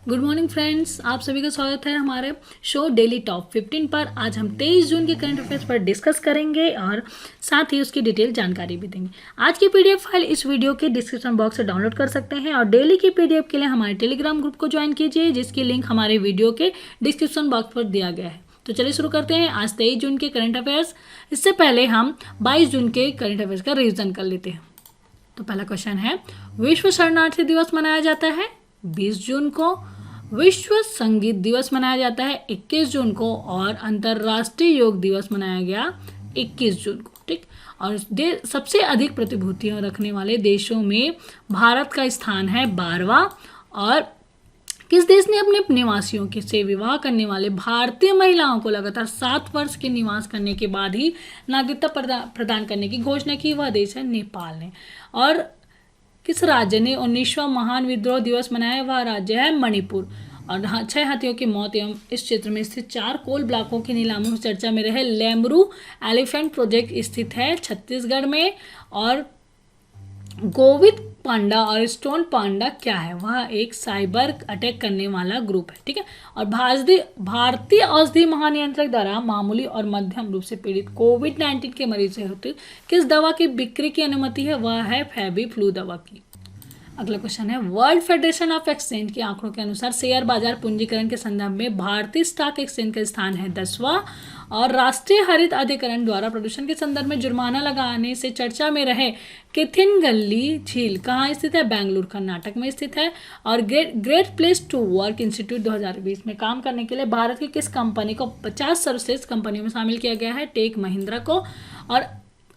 Good morning friends, आप सभी का स्वागत है हमारे शो डेली टॉप 15 पर। आज हम 23 जून के करंट अफेयर्स पर डिस्कस करेंगे और साथ ही उसकी डिटेल जानकारी भी देंगे। आज की पीडीएफ फाइल इस वीडियो के डिस्क्रिप्शन बॉक्स से डाउनलोड कर सकते हैं और डेली की पीडीएफ के लिए हमारे टेलीग्राम ग्रुप को ज्वाइन कीजिए, जिसकी लिंक हमारे वीडियो के डिस्क्रिप्शन बॉक्स पर दिया गया है। तो चलिए शुरू करते हैं आज 23 जून के करंट अफेयर्स। इससे पहले हम 22 जून के करंट अफेयर्स का रिविजन कर लेते हैं। तो पहला क्वेश्चन है, विश्व शरणार्थी दिवस मनाया जाता है 20 जून को, विश्व संगीत दिवस मनाया जाता है 21 जून को और अंतर्राष्ट्रीय योग दिवस मनाया गया 21 जून को। ठीक। और सबसे अधिक प्रतिभूतियां रखने वाले देशों में भारत का स्थान है 12वां। और किस देश ने अपने निवासियों के से विवाह करने वाले भारतीय महिलाओं को लगातार 7 वर्ष के निवास करने के बाद ही नागरिकता प्रदान करने की घोषणा की? वह देश है नेपाल ने। और किस राज्य ने 19वां महान विद्रोह दिवस मनाया है? वह राज्य है मणिपुर। और 6 हाथियों की मौत एवं इस क्षेत्र में स्थित 4 कोल ब्लॉकों की नीलामी में चर्चा में रहे लेमरू एलिफेंट प्रोजेक्ट स्थित है छत्तीसगढ़ में। और गोविंद पांडा और स्टोन पांडा क्या है? वह एक साइबर अटैक करने वाला ग्रुप है। ठीक है। और भारतीय औषधि महानियंत्रक द्वारा मामूली और मध्यम रूप से पीड़ित कोविड-19 के मरीज से होती किस दवा की बिक्री की अनुमति है? वह है फेबी फ्लू दवा की। अगला क्वेश्चन है, वर्ल्ड फेडरेशन ऑफ एक्सचेंज के आंकड़ों के अनुसार शेयर बाजार पूंजीकरण के संदर्भ में भारतीय स्टॉक एक्सचेंज का स्थान है 10वां। और राष्ट्रीय हरित अधिकरण द्वारा प्रदूषण के संदर्भ में जुर्माना लगाने से चर्चा में रहे किथिनगल्ली झील कहाँ स्थित है? बेंगलुरु कर्नाटक में स्थित है। और great place to work institute 2020 में काम करने के लिए भारत की किस कंपनी को 50 सर्वश्रेष्ठ कंपनियों में शामिल किया गया है? टेक महिंद्रा को। और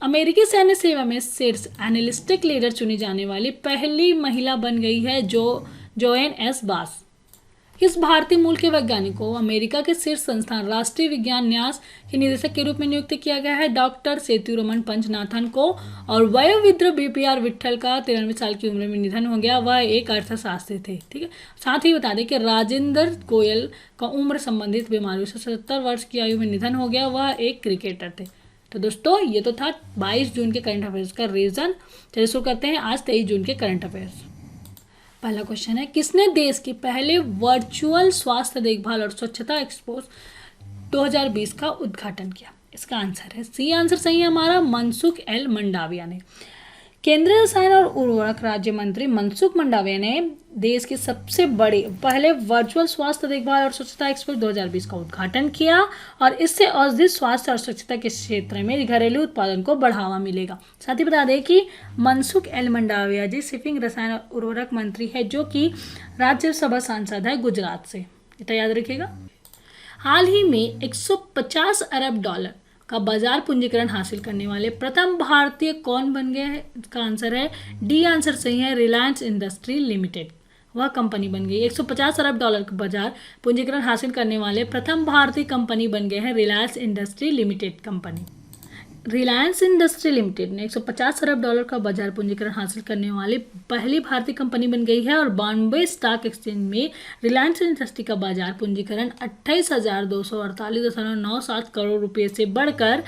अमेरिकी सैन्य सेवा में शीर्ष एनालिस्टिक लीडर चुनी जाने वाली पहली महिला बन गई है जोएन एस बास। किस भारतीय मूल के वैज्ञानिक को अमेरिका के शीर्ष संस्थान राष्ट्रीय विज्ञान न्यास के निदेशक के रूप में नियुक्त किया गया है? डॉक्टर सेतुरमन पंचनाथन को। और वयोवृद्ध बीपीआर विट्ठल का 93 साल की उम्र में निधन हो गया। वह एक अर्थशास्त्री थे। ठीक है। साथ ही बता दें कि राजेंद्र गोयल का उम्र संबंधित बीमारियों से 77 वर्ष की आयु में निधन हो गया। वह एक क्रिकेटर थे। तो दोस्तों, ये तो था 22 जून के करंट अफेयर्स का रीजन। चलिए शुरू करते हैं आज 23 जून के करंट अफेयर्स। पहला क्वेश्चन है, किसने देश के पहले वर्चुअल स्वास्थ्य देखभाल और स्वच्छता एक्सपो 2020 का उद्घाटन किया? इसका आंसर है सी। आंसर सही है हमारा, मनसुख एल मंडाविया ने। केंद्रीय रसायन और उर्वरक राज्य मंत्री मनसुख मंडाविया ने देश के सबसे बड़े पहले वर्चुअल स्वास्थ्य देखभाल और स्वच्छता एक्सपो 2020 का उद्घाटन किया। और इससे औषधि स्वास्थ्य और स्वच्छता के क्षेत्र में घरेलू उत्पादन को बढ़ावा मिलेगा। साथ ही बता दें कि मनसुख एल मंडाविया जी शिपिंग रसायन और उर्वरक मंत्री है, जो कि राज्यसभा सांसद है गुजरात से। इतना याद रखिएगा। हाल ही में 150 अरब डॉलर का बाजार पूंजीकरण हासिल करने वाले प्रथम भारतीय कौन बन गए हैं? इसका आंसर है डी। आंसर सही है, रिलायंस इंडस्ट्री लिमिटेड। वह कंपनी बन गई। 150 अरब डॉलर का बाजार पूंजीकरण हासिल करने वाले प्रथम भारतीय कंपनी बन गए हैं Reliance industry limited company. Reliance industry limited ने 150 अरब डॉलर का बाजार पूंजीकरण हासिल करने वाली पहली भारतीय कंपनी बन गई है। और बॉम्बे स्टॉक एक्सचेंज में रिलायंस इंडस्ट्री का बाजार पूंजीकरण 28,248.97 करोड़ रुपए से बढ़कर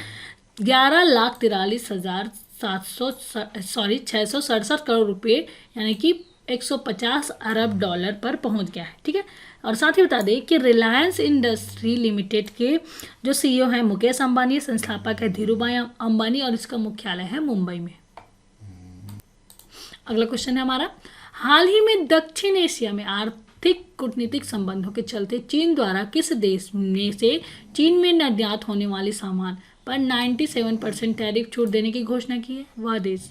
11,43,667 करोड़ रुपए यानी कि 150 अरब डॉलर पर पहुंच गया है। ठीक है। और साथ ही बता दें कि रिलायंस इंडस्ट्री लिमिटेड के जो सीईओ हैं मुकेश अंबानी, संस्थापक है धीरूभाई अंबानी और इसका मुख्यालय है मुंबई में। अगला क्वेश्चन है हमारा, हाल ही में दक्षिण एशिया में आर्थिक कूटनीतिक संबंधों के चलते चीन द्वारा किस देश में से चीन में निर्यात होने वाले सामान पर 97% टैरिफ छूट देने की घोषणा की है? वह देश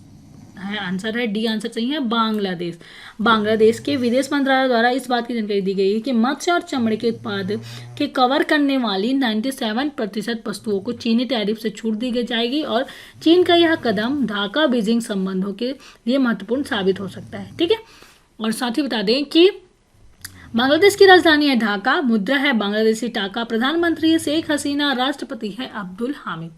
है, आंसर है डी। आंसर सही है, बांग्लादेश। बांग्लादेश के विदेश मंत्रालय द्वारा इस बात की जानकारी दी गई है कि मत्स्य और चमड़े के उत्पाद के कवर करने वाली 97% वस्तुओं को चीनी टैरिफ से छूट दी जाएगी। और चीन का यह कदम ढाका बीजिंग संबंधों के लिए महत्वपूर्ण साबित हो सकता है। ठीक है। और साथ ही बता दें कि बांग्लादेश की राजधानी है ढाका, मुद्रा है बांग्लादेशी टाका, प्रधानमंत्री है शेख हसीना, राष्ट्रपति है अब्दुल हामिद।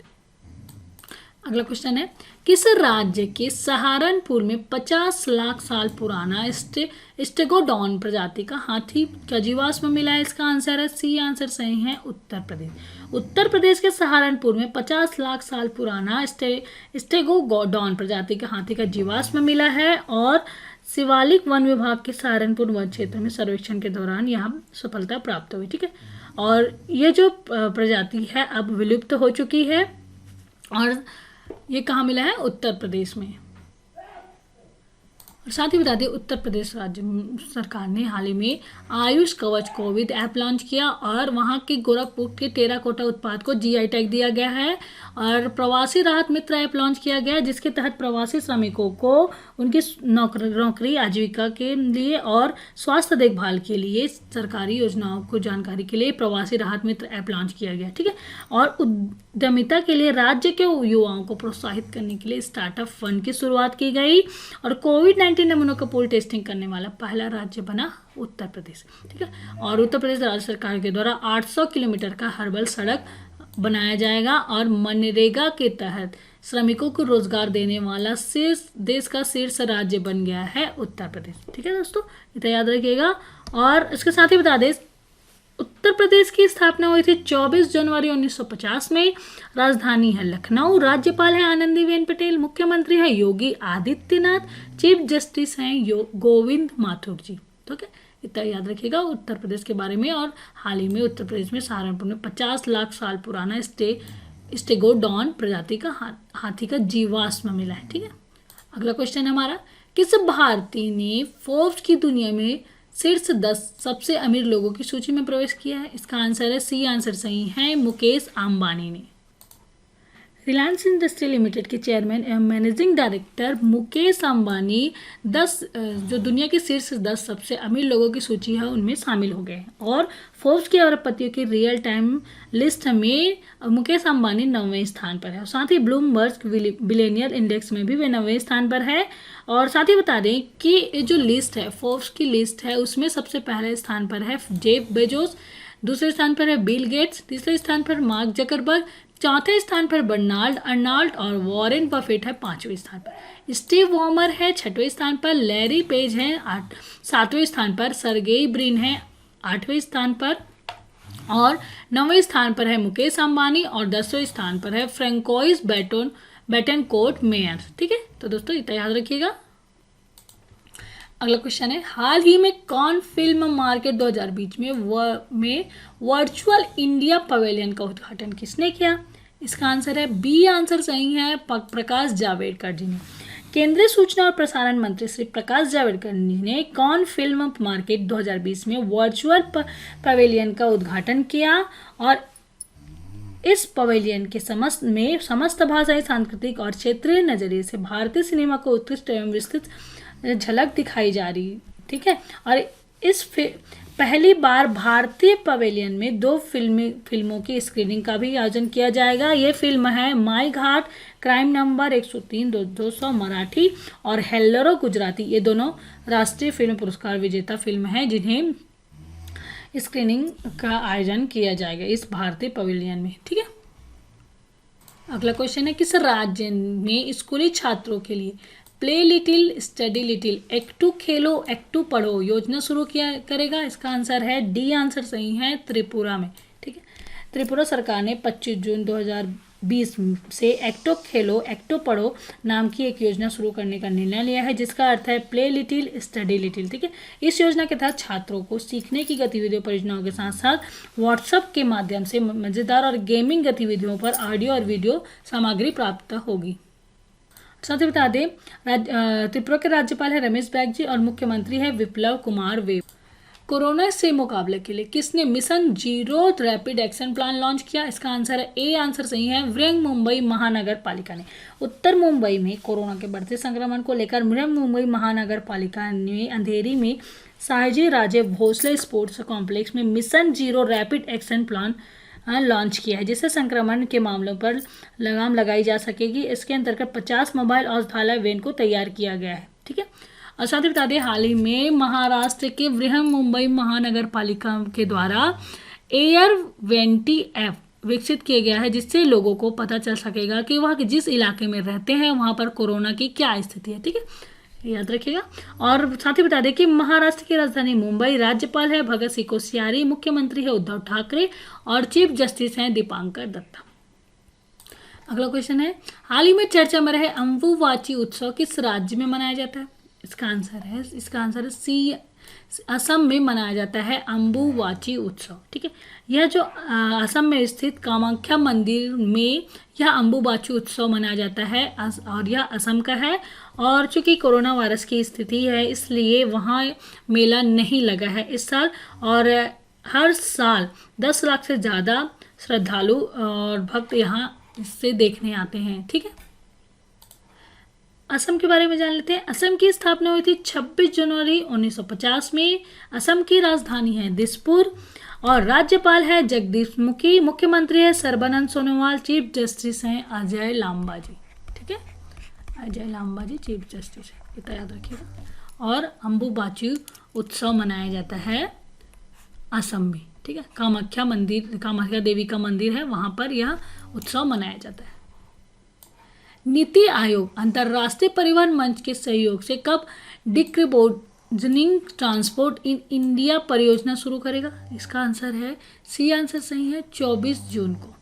अगला क्वेश्चन है, किस राज्य के सहारनपुर में 50 लाख साल पुराना स्टेगोडॉन प्रजाति का हाथी का जीवाश्म मिला है? इसका आंसर है सी। आंसर सही है, उत्तर प्रदेश। उत्तर प्रदेश के सहारनपुर में 50 लाख साल पुराना स्टेगोडॉन प्रजाति का हाथी का जीवाश्म मिला है। और शिवालिक वन विभाग के सहारनपुर वन क्षेत्र में सर्वेक्षण के दौरान यहाँ सफलता प्राप्त हुई। ठीक है, और ये जो प्रजाति है अब विलुप्त हो चुकी है और ये कहाँ मिला है? उत्तर प्रदेश में। और साथ ही बता दें उत्तर प्रदेश राज्य सरकार ने हाल ही में आयुष कवच कोविड ऐप लॉन्च किया और वहाँ के गोरखपुर के टेराकोटा उत्पाद को जीआई टैग दिया गया है। और प्रवासी राहत मित्र ऐप लॉन्च किया गया है जिसके तहत प्रवासी श्रमिकों को उनकी नौकरी आजीविका के लिए और स्वास्थ्य देखभाल के लिए सरकारी योजनाओं को जानकारी के लिए प्रवासी राहत मित्र ऐप लॉन्च किया गया। ठीक है, और उद्यमिता के लिए राज्य के युवाओं को प्रोत्साहित करने के लिए स्टार्टअप फंड की शुरुआत की गई और कोविड-19 नमूनों का पूल टेस्टिंग करने वाला पहला राज्य बना उत्तर प्रदेश। ठीक है, और उत्तर प्रदेश राज्य सरकार के द्वारा 800 किलोमीटर का हर्बल सड़क बनाया जाएगा और मनरेगा के तहत श्रमिकों को रोजगार देने वाला देश का शीर्ष राज्य बन गया है उत्तर प्रदेश। ठीक है दोस्तों, इतना याद रखिएगा। और इसके साथ ही बता दें उत्तर प्रदेश की स्थापना हुई थी 24 जनवरी 1950 में। राजधानी है लखनऊ। राज्यपाल है आनंदीबेन पटेल। मुख्यमंत्री है योगी आदित्यनाथ। चीफ जस्टिस हैं गोविंद माथुर जी। ठीक है, इतना याद रखिएगा उत्तर प्रदेश के बारे में। और हाल ही में उत्तर प्रदेश में सहारनपुर में 50 लाख साल पुराना स्टेगोडॉन प्रजाति का हाथी का जीवाश्म मिला है। ठीक है, अगला क्वेश्चन हमारा, किस भारतीय ने फोर्ब्स की दुनिया में शीर्ष 10 सबसे अमीर लोगों की सूची में प्रवेश किया है? इसका आंसर है सी, आंसर सही है, मुकेश अंबानी ने। रिलायंस इंडस्ट्री लिमिटेड के चेयरमैन एवं मैनेजिंग डायरेक्टर मुकेश अंबानी 10 जो दुनिया के शीर्ष 10 सबसे अमीर लोगों की सूची है उनमें शामिल हो गए हैं। और फोर्ब्स के अरबपतियों की रियल टाइम लिस्ट में मुकेश अंबानी 9वें स्थान पर है। और साथ ही ब्लूमबर्ग बिलियनियर इंडेक्स में भी वे 9वें स्थान पर है। और साथ ही बता दें कि जो लिस्ट है फोर्ब्स की लिस्ट है उसमें सबसे पहले स्थान पर है जेफ बेजोस, दूसरे स्थान पर है बिल गेट्स, तीसरे स्थान पर मार्क जकरबर्ग, चौथे स्थान पर बर्नार्ड अर्नॉल्ट और वॉरेन बफेट है 5वें स्थान पर। स्टीव वॉमर है 6वें स्थान पर, लैरी पेज है 7वें स्थान पर, सर्गेई ब्रिन है 8वें स्थान पर और 9वें स्थान पर है मुकेश अंबानी और 10वें स्थान पर है फ्रेंकोइस बेटनकोर्ट मेयर। ठीक है, तो दोस्तों इतना याद रखिएगा। अगला क्वेश्चन है, हाल ही में कौन फिल्म मार्केट 2020 में वर्चुअल इंडिया पवेलियन का उद्घाटन किसने किया? इसका आंसर है बी, आंसर सही है, प्रकाश जावड़ेकर जी ने। केंद्रीय सूचना और प्रसारण मंत्री श्री प्रकाश जावड़ेकर जी ने कौन फिल्म मार्केट 2020 में वर्चुअल पवेलियन का उद्घाटन किया? और इस पवेलियन के समस्त भाषाई, सांस्कृतिक और क्षेत्रीय नजरिए से भारतीय सिनेमा को उत्कृष्ट एवं विस्तृत झलक दिखाई जा रही। ठीक है, और इस पहली बार भारतीय पवेलियन में 2 फिल्मों की स्क्रीनिंग का भी आयोजन किया जाएगा। ये फिल्म है माई घाट क्राइम नंबर 103-200 मराठी और हेल्लरो गुजराती। ये दोनों राष्ट्रीय फिल्म पुरस्कार विजेता फिल्म हैं जिन्हें स्क्रीनिंग का आयोजन किया जाएगा इस भारतीय पवेलियन में। ठीक है, अगला क्वेश्चन है, किस राज्य में स्कूली छात्रों के लिए प्ले लिटिल स्टडी लिटिल एक्टू खेलो एक्टू पढ़ो योजना शुरू करेगा? इसका आंसर है डी, आंसर सही है, त्रिपुरा में। ठीक है, त्रिपुरा सरकार ने 25 जून 2020 से एक्टो खेलो एक्टो पढ़ो नाम की एक योजना शुरू करने का निर्णय लिया है जिसका अर्थ है प्ले लिटिल स्टडी लिटिल। ठीक है, इस योजना के तहत छात्रों को सीखने की गतिविधियों परियोजनाओं के साथ साथ व्हाट्सएप के माध्यम से मजेदार और गेमिंग गतिविधियों पर ऑडियो और वीडियो सामग्री प्राप्त होगी। साथ ही बता दें त्रिपुरा के राज्यपाल है रमेश बैग जी और मुख्यमंत्री है विप्लव कुमार देब। कोरोना से मुकाबले के लिए किसने mission zero rapid action plan launch किया? इसका आंसर है ए, आंसर सही है, वृहंग मुंबई महानगर पालिका ने। उत्तर मुंबई में कोरोना के बढ़ते संक्रमण को लेकर वृहंग मुंबई महानगर पालिका ने अंधेरी में शाहजी राजे भोसले स्पोर्ट्स कॉम्प्लेक्स में mission zero rapid action plan launch किया है जिससे संक्रमण के मामलों पर लगाम लगाई जा सकेगी। इसके अंतर्गत 50 मोबाइल औषधालय वैन को तैयार किया गया है। ठीक है, और साथ ही बता दें हाल ही में महाराष्ट्र के वृहंग मुंबई महानगर पालिका के द्वारा एयर वेंटी ऐप विकसित किया गया है जिससे लोगों को पता चल सकेगा कि वह जिस इलाके में रहते हैं वहाँ पर कोरोना की क्या स्थिति है। ठीक है, याद रखिएगा। और साथ ही बता दें कि महाराष्ट्र की राजधानी मुंबई राज्यपाल है भगत सिंह कोश्यारी, मुख्यमंत्री है उद्धव ठाकरे और चीफ जस्टिस हैं दीपांकर दत्ता। अगला क्वेश्चन है, हाल ही में चर्चा में रहे अंबुबाची उत्सव किस राज्य में मनाया जाता है? इसका आंसर है सी। असम में मनाया जाता है अम्बुबाची उत्सव। ठीक है, यह जो असम में स्थित कामाख्या मंदिर में यह अम्बुबाची उत्सव मनाया जाता है और यह असम का है। और चूंकि कोरोना वायरस की स्थिति है इसलिए वहाँ मेला नहीं लगा है इस साल। और हर साल 10 लाख से ज़्यादा श्रद्धालु और भक्त यहाँ इससे देखने आते हैं। ठीक है, असम के बारे में जान लेते हैं। असम की स्थापना हुई थी 26 जनवरी 1950 में। असम की राजधानी है दिसपुर और राज्यपाल है जगदीश मुखी। मुख्यमंत्री है सर्बानंद सोनोवाल। चीफ जस्टिस हैं अजय लांबा जी। ठीक है, अजय लांबा जी चीफ जस्टिस है, इतना याद रखिएगा। और अम्बुबाची उत्सव मनाया जाता है असम में। ठीक है, कामाख्या देवी का मंदिर है, वहाँ पर यह उत्सव मनाया जाता है। नीति आयोग अंतर्राष्ट्रीय परिवहन मंच के सहयोग से कब डिक्रिबोजनिंग ट्रांसपोर्ट इन इंडिया परियोजना शुरू करेगा? इसका आंसर है सी। आंसर सही है 24 जून को।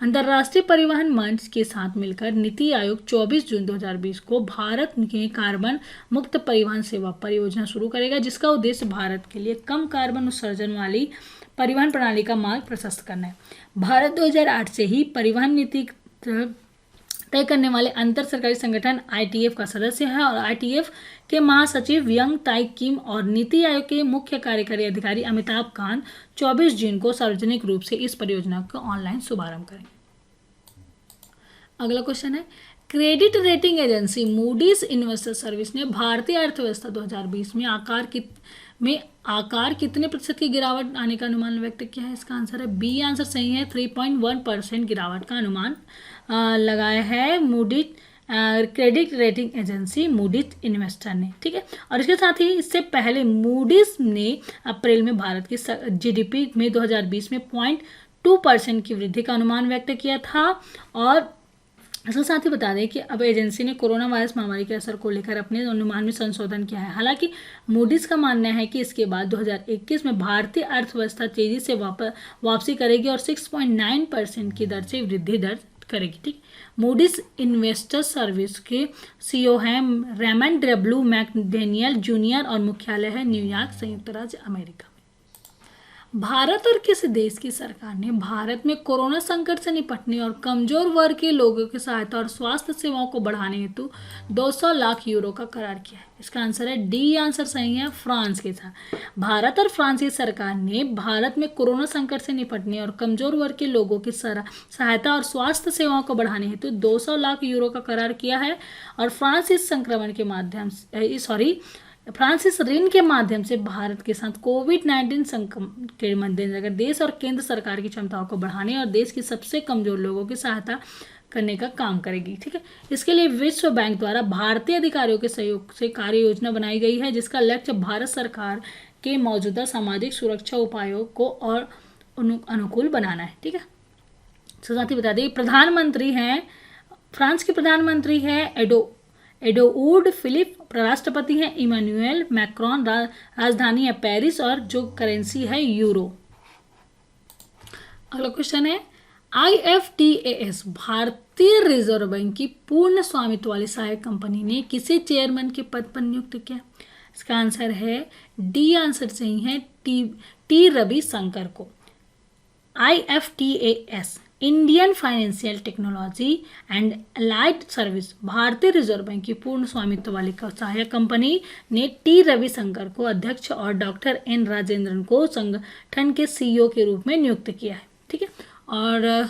अंतर्राष्ट्रीय परिवहन मंच के साथ मिलकर नीति आयोग 24 जून 2020 को भारत में कार्बन मुक्त परिवहन सेवा परियोजना शुरू करेगा, जिसका उद्देश्य भारत के लिए कम कार्बन उत्सर्जन वाली परिवहन प्रणाली का मार्ग प्रशस्त करना है। भारत 2008 से ही परिवहन नीति तय करने वाले अंतर सरकारी संगठन ITF का सदस्य है और ITF के महासचिव यंग ताई किम और नीति आयोग के मुख्य कार्यकारी अधिकारी अमिताभ कांत 24 जून को सार्वजनिक रूप से इस परियोजना का ऑनलाइन शुभारंभ करेंगे। अगला क्वेश्चन है, credit rating agency Moody's investor service ने भारतीय अर्थव्यवस्था 2020 में आकार कितने प्रतिशत की गिरावट आने का अनुमान व्यक्त किया है? इसका आंसर है बी। आंसर सही है 3.1% गिरावट का अनुमान लगाया है Moody's credit rating agency Moody's investor ने। ठीक है, और इसके साथ ही इससे पहले मूडीज ने अप्रैल में भारत की GDP में 2020 में 0.2% की वृद्धि का अनुमान व्यक्त किया था। और इसके साथ ही बता दें कि अब एजेंसी ने कोरोना वायरस महामारी के असर को लेकर अपने अनुमान में संशोधन किया है। हालांकि मूडीज का मानना है कि इसके बाद 2021 में भारतीय अर्थव्यवस्था तेजी से वापसी करेगी और 6.9% की दर से वृद्धि दर्ज करेगी। ठीक, मूडीज इन्वेस्टर सर्विस के CEO हैं रेमंड डब्ल्यू मैकडेनियल जूनियर और मुख्यालय है न्यूयॉर्क, संयुक्त राज्य अमेरिका। भारत और किस देश की सरकार ने भारत में कोरोना संकट से निपटने और कमजोर वर्ग के लोगों की सहायता और स्वास्थ्य सेवाओं को बढ़ाने हेतु 200 लाख यूरो का करार किया है? इसका आंसर है डी। आंसर सही है फ्रांस के साथ। भारत और फ्रांस की सरकार ने भारत में कोरोना संकट से निपटने और कमजोर वर्ग के लोगों की सहायता और स्वास्थ्य सेवाओं को बढ़ाने हेतु 200 लाख यूरो का करार किया है। और फ्रांस इस ऋण के माध्यम से भारत के साथ कोविड-19 संक्रमण के मद्देनजर देश और केंद्र सरकार की क्षमताओं को बढ़ाने और देश की सबसे कमजोर लोगों की सहायता करने का काम करेगी। ठीक है, इसके लिए विश्व बैंक द्वारा भारतीय अधिकारियों के सहयोग से कार्य योजना बनाई गई है, जिसका लक्ष्य भारत सरकार के मौजूदा सामाजिक सुरक्षा उपायों को और अनुकूल बनाना है। ठीक है, साथ ही बता दें प्रधानमंत्री हैं फ्रांस के प्रधानमंत्री हैं एडोउड फिलिप, राष्ट्रपति हैं इमानुएल मैक्रोन, राजधानी है पेरिस और जो करेंसी है यूरो। अगला क्वेश्चन है, IFTAS भारतीय रिजर्व बैंक की पूर्ण स्वामित्व वाली सहायक कंपनी ने किसे चेयरमैन के पद पर नियुक्त किया? इसका आंसर है डी। आंसर सही है टी रविशंकर को। IFTAS Indian financial technology and allied service भारतीय रिजर्व बैंक की पूर्ण स्वामित्व वाली सहायक कंपनी ने टी रविशंकर को अध्यक्ष और डॉक्टर एन राजेंद्रन को संगठन के CEO के रूप में नियुक्त किया है। ठीक है, और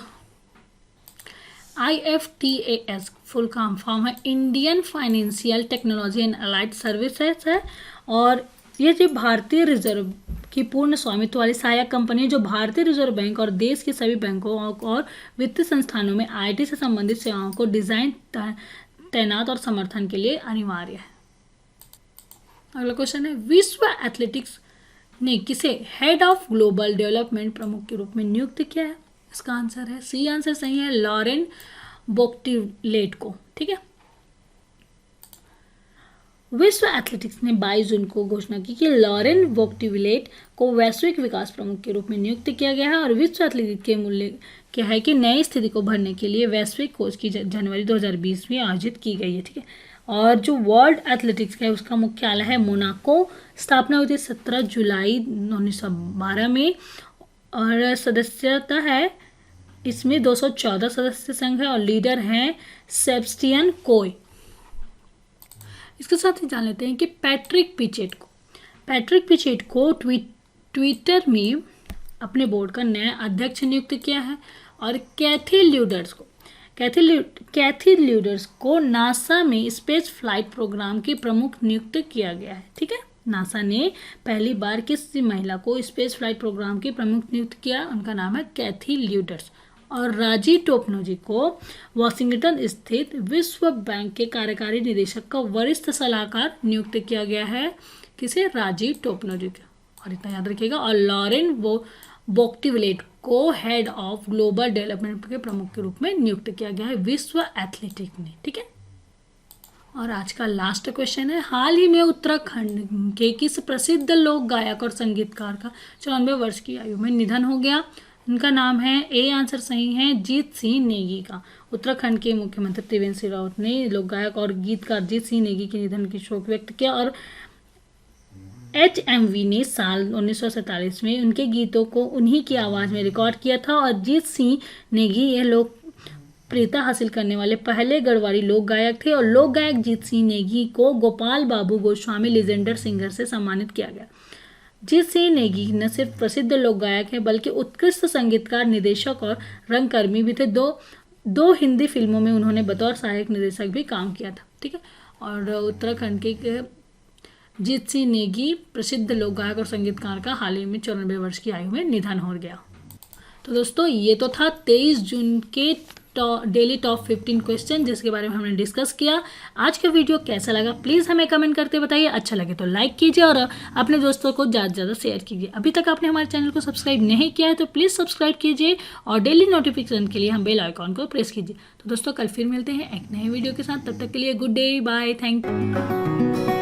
IFTAS फुल फॉर्म है Indian financial technology and allied services है। और ये जो भारतीय रिजर्व की पूर्ण स्वामित्व वाली सहायक कंपनी जो भारतीय रिजर्व बैंक और देश के सभी बैंकों और वित्तीय संस्थानों में IT से संबंधित सेवाओं को डिजाइन तैनात और समर्थन के लिए अनिवार्य है। अगला क्वेश्चन है, विश्व एथलेटिक्स ने किसे हेड ऑफ ग्लोबल डेवलपमेंट प्रमुख के रूप में नियुक्त किया है? इसका आंसर है सी। आंसर सही है लॉरेन बोक्टिलेट को। ठीक है, विश्व एथलेटिक्स ने 22 जून को घोषणा की कि लॉरेन वोक्टिविलेट को वैश्विक विकास प्रमुख के रूप में नियुक्त किया गया है और विश्व एथलेटिक्स के मूल्य क्या है कि नई स्थिति को भरने के लिए वैश्विक कोच की जनवरी 2020 में आयोजित की गई है। ठीक है, और जो वर्ल्ड एथलेटिक्स है उसका मुख्यालय है मोनाको। स्थापना हुई थी 17 जुलाई 1912 में और सदस्यता है इसमें 214 सदस्य संघ है और लीडर हैं सेबस्टियन कोय। इसके साथ ही जान लेते हैं कि पैट्रिक पिचेट को ट्विटर में अपने बोर्ड का नया अध्यक्ष नियुक्त किया है और कैथी ल्यूडर्स को नासा में स्पेस फ्लाइट प्रोग्राम की प्रमुख नियुक्त किया गया है। ठीक है, नासा ने पहली बार किसी महिला को स्पेस फ्लाइट प्रोग्राम की प्रमुख नियुक्त किया, उनका नाम है कैथी ल्यूडर्स। और राजी टोपनोजी को वॉशिंगटन स्थित विश्व बैंक के कार्यकारी निदेशक का वरिष्ठ सलाहकार नियुक्त किया गया है। किसे? राजी टोपनोजी का, और इतना याद रखिएगा। और लॉरेन वोक्टिविलेट को हेड ऑफ ग्लोबल डेवलपमेंट के प्रमुख के रूप में नियुक्त किया गया है विश्व एथलेटिक ने। ठीक है, और आज का लास्ट क्वेश्चन है, हाल ही में उत्तराखंड के किस प्रसिद्ध लोक गायक और संगीतकार का 94 वर्ष की आयु में निधन हो गया? उनका नाम है, ए आंसर सही है, जीत सिंह नेगी का। उत्तराखंड के मुख्यमंत्री त्रिवेंद्र सिंह रावत ने लोक गायक और गीतकार जीत सिंह नेगी के निधन की शोक व्यक्त किया और HMV ने साल 1947 में उनके गीतों को उन्हीं की आवाज़ में रिकॉर्ड किया था और जीत सिंह नेगी यह लोकप्रियता हासिल करने वाले पहले गढ़वाली लोक गायक थे और लोक गायक जीत सिंह नेगी को गोपाल बाबू गोस्वामी लीजेंडर सिंगर से सम्मानित किया गया। जीत सिंह नेगी न सिर्फ प्रसिद्ध लोक गायक हैं बल्कि उत्कृष्ट संगीतकार, निदेशक और रंगकर्मी भी थे। दो हिंदी फिल्मों में उन्होंने बतौर सहायक निर्देशक भी काम किया था। ठीक है, और उत्तराखंड के जीत सिंह नेगी प्रसिद्ध लोक गायक और संगीतकार का हाल ही में 94 वर्ष की आयु में निधन हो गया। तो दोस्तों ये तो था 23 जून के डेली टॉप 15 क्वेश्चन जिसके बारे में हमने डिस्कस किया। आज का वीडियो कैसा लगा प्लीज़ हमें कमेंट करके बताइए। अच्छा लगे तो लाइक कीजिए और अपने दोस्तों को ज़्यादा से ज़्यादा शेयर कीजिए। अभी तक आपने हमारे चैनल को सब्सक्राइब नहीं किया है तो प्लीज़ सब्सक्राइब कीजिए और डेली नोटिफिकेशन के लिए हम बेल आइकॉन को प्रेस कीजिए। तो दोस्तों कल फिर मिलते हैं एक नए वीडियो के साथ, तब तक के लिए good day, bye, thank you.